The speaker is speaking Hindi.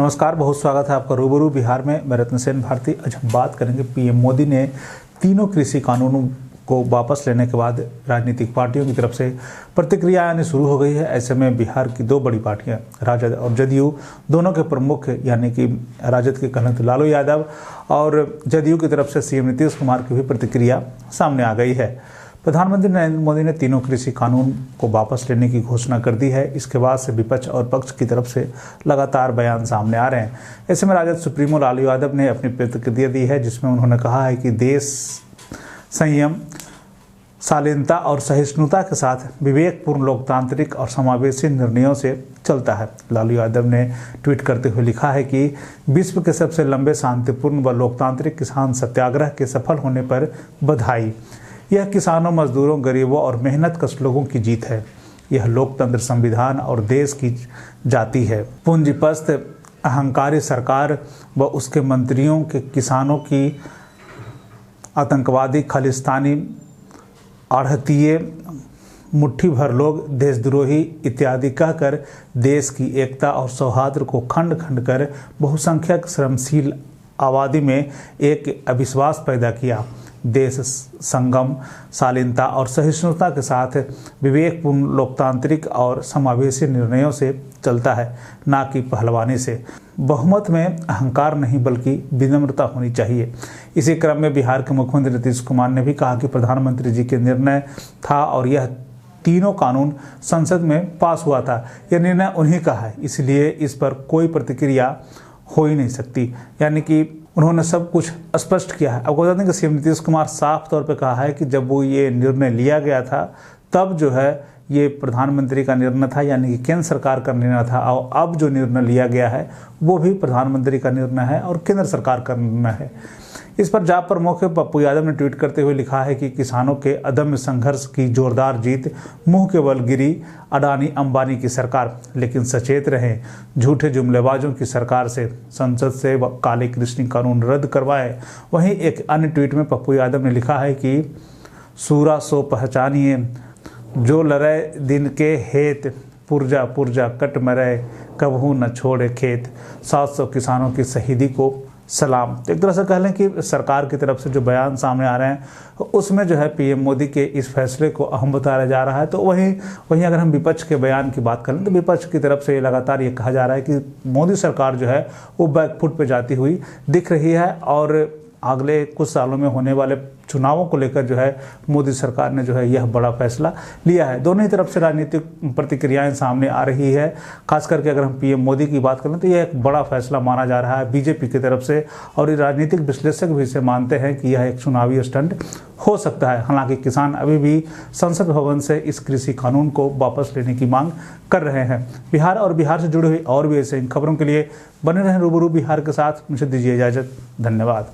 नमस्कार, बहुत स्वागत है आपका रूबरू बिहार में। मैं रत्न सेन भारती। आज हम बात करेंगे पीएम मोदी ने तीनों कृषि कानूनों को वापस लेने के बाद राजनीतिक पार्टियों की तरफ से प्रतिक्रिया आनी शुरू हो गई है। ऐसे में बिहार की दो बड़ी पार्टियां राजद और जदयू दोनों के प्रमुख यानी कि राजद के कहलें तो लालू यादव और जदयू की तरफ से सीएम नीतीश कुमार की भी प्रतिक्रिया सामने आ गई है। प्रधानमंत्री नरेंद्र मोदी ने तीनों कृषि कानून को वापस लेने की घोषणा कर दी है। इसके बाद से विपक्ष और पक्ष की तरफ से लगातार बयान सामने आ रहे हैं। ऐसे में राजद सुप्रीमो लालू यादव ने अपनी प्रतिक्रिया दी है, जिसमें उन्होंने कहा है कि देश संयम, शालीनता और सहिष्णुता के साथ विवेकपूर्ण, लोकतांत्रिक और समावेशी निर्णयों से चलता है। लालू यादव ने ट्वीट करते हुए लिखा है कि विश्व के सबसे लंबे, शांतिपूर्ण व लोकतांत्रिक किसान सत्याग्रह के सफल होने पर बधाई। यह किसानों, मजदूरों, गरीबों और मेहनतकश लोगों की जीत है। यह लोकतंत्र, संविधान और देश की जाति है। पूंजीपस्त अहंकारी सरकार व उसके मंत्रियों के किसानों की आतंकवादी, खालिस्तानी, आढ़तिये, मुट्ठी भर लोग, देशद्रोही इत्यादि कहकर देश की एकता और सौहार्द को खंड खंड कर बहुसंख्यक श्रमशील आबादी में एक अविश्वास पैदा किया। देश संगम, शालीनता और सहिष्णुता के साथ विवेकपूर्ण, लोकतांत्रिक और समावेशी निर्णयों से चलता है, ना कि पहलवानी से। बहुमत में अहंकार नहीं बल्कि विनम्रता होनी चाहिए। इसी क्रम में बिहार के मुख्यमंत्री नीतीश कुमार ने भी कहा कि प्रधानमंत्री जी के निर्णय था और यह तीनों कानून संसद में पास हुआ था। यह निर्णय उन्हीं का है, इसलिए इस पर कोई प्रतिक्रिया हो ही नहीं सकती। यानी कि उन्होंने सब कुछ स्पष्ट किया है। आपको बता दें कि सीएम नीतीश कुमार साफ तौर पे कहा है कि जब वो ये निर्णय लिया गया था तब जो है ये प्रधानमंत्री का निर्णय था, यानी कि केंद्र सरकार का निर्णय था, और अब जो निर्णय लिया गया है वो भी प्रधानमंत्री का निर्णय है और केंद्र सरकार का निर्णय है। इस पर जाप प्रमुख पप्पू यादव ने ट्वीट करते हुए लिखा है कि किसानों के अदम्य संघर्ष की जोरदार जीत, मुंह के बल गिरी अडानी अंबानी की सरकार, लेकिन सचेत रहें झूठे जुमलेबाजों की सरकार से। संसद से काले कृषि कानून रद्द करवाए। वहीं एक अन्य ट्वीट में पप्पू यादव ने लिखा है कि सूरा सो पहचानिए, जो लड़े दिन के हेत, पुरजा पुरजा कट मरे, कबहू न छोड़े खेत। 700 किसानों की शहीदी को सलाम। तो एक तरह से कह लें कि सरकार की तरफ से जो बयान सामने आ रहे हैं उसमें जो है पीएम मोदी के इस फैसले को अहम बताया जा रहा है। तो वहीं अगर हम विपक्ष के बयान की बात करें तो विपक्ष की तरफ से लगातार ये कहा जा रहा है कि मोदी सरकार जो है वो बैकफुट पे जाती हुई दिख रही है और अगले कुछ सालों में होने वाले चुनावों को लेकर जो है मोदी सरकार ने जो है यह बड़ा फैसला लिया है। दोनों ही तरफ से राजनीतिक प्रतिक्रियाएं सामने आ रही है। खास करके अगर हम पीएम मोदी की बात करें तो यह एक बड़ा फैसला माना जा रहा है बीजेपी की तरफ से, और राजनीतिक विश्लेषक भी इसे मानते हैं कि यह एक चुनावी स्टंट हो सकता है। हालांकि किसान अभी भी संसद भवन से इस कृषि कानून को वापस लेने की मांग कर रहे हैं। बिहार और बिहार से जुड़ी हुई और भी ऐसे खबरों के लिए बने रहें रूबरू बिहार के साथ। मुझे दीजिए इजाजत। धन्यवाद।